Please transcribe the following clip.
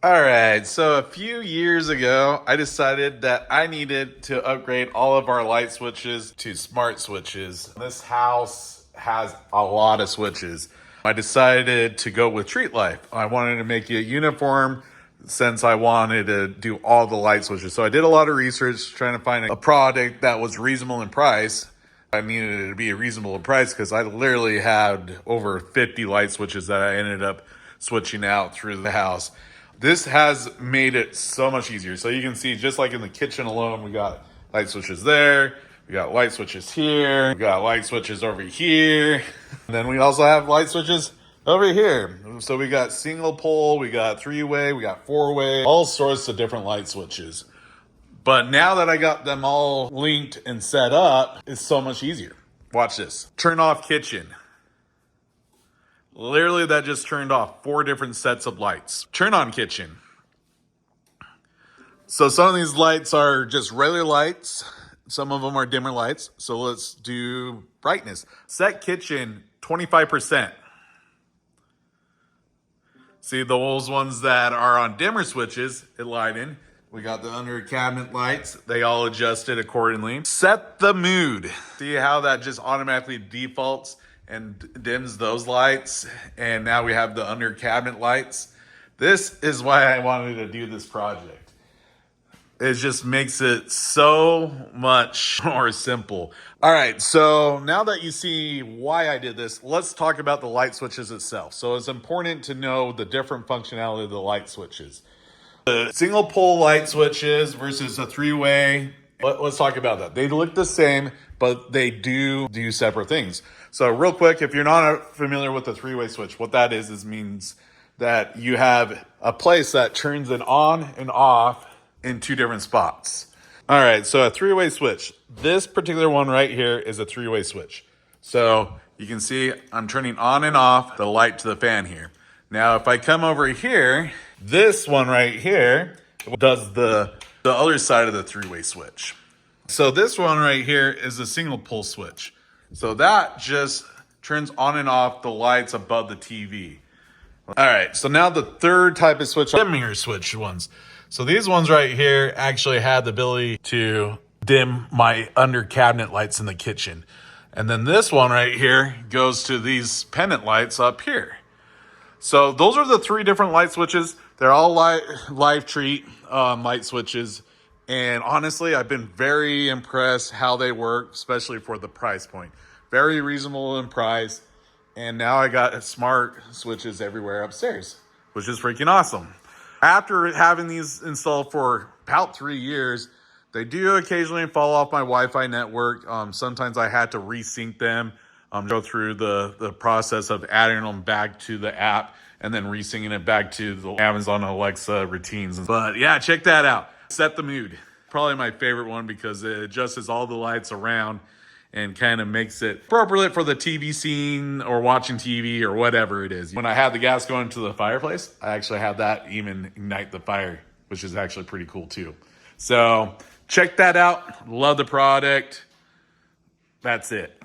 All right, so a few years ago, I decided that I needed to upgrade all of our light switches to smart switches. This house has a lot of switches. I decided to go with TreatLife. I wanted to make it uniform since I wanted to do all the light switches. So I did a lot of research trying to find a product that was reasonable in price. I needed it to be a reasonable price because I literally had over 50 light switches that I ended up switching out through the house. This has made it so much easier. So you can see, just like in the kitchen alone, we got light switches there. We got light switches here. We got light switches over here. And then we also have light switches over here. So we got single pole, we got three-way, we got four-way, all sorts of different light switches. But now that I got them all linked and set up, it's so much easier. Watch this. Turn off kitchen. Literally, that just turned off 4 different sets of lights. Turn on kitchen. So some of these lights are just regular lights. Some of them are dimmer lights. So let's do brightness. Set kitchen 25%. See those ones that are on dimmer switches, it lighten. We got the under cabinet lights. They all adjusted accordingly. Set the mood. See how that just automatically defaults and dims those lights. And now we have the under cabinet lights. This is why I wanted to do this project. It just makes it so much more simple. All right, so now that you see why I did this, let's talk about the light switches itself. So it's important to know the different functionality of the light switches. The single pole light switches versus a three-way. Let's talk about that. They look the same, but they do separate things. So real quick, if you're not familiar with the three-way switch, what that is means that you have a place that turns it on and off in 2 different spots. All right, so a three-way switch. This particular one right here is a three-way switch. So you can see I'm turning on and off the light to the fan here. Now, if I come over here, this one right here does the other side of the three-way switch. So this one right here is a single pole switch. So that just turns on and off the lights above the TV. All right, so now the third type of switch, dimmer switch ones. So these ones right here actually have the ability to dim my under cabinet lights in the kitchen. And then this one right here goes to these pendant lights up here. So those are the 3 different light switches. They're all live treat light switches. And honestly, I've been very impressed how they work, especially for the price point. Very reasonable in price. And now I got smart switches everywhere upstairs, which is freaking awesome. After having these installed for about 3 years, they do occasionally fall off my Wi-Fi network. Sometimes I had to resync them, go through the process of adding them back to the app and then resyncing it back to the Amazon Alexa routines. But yeah, check that out. Set the mood. Probably my favorite one because it adjusts all the lights around and kind of makes it appropriate for the TV scene or watching TV or whatever it is. When I have the gas going to the fireplace, I actually have that even ignite the fire, which is actually pretty cool too. So check that out. Love the product. That's it.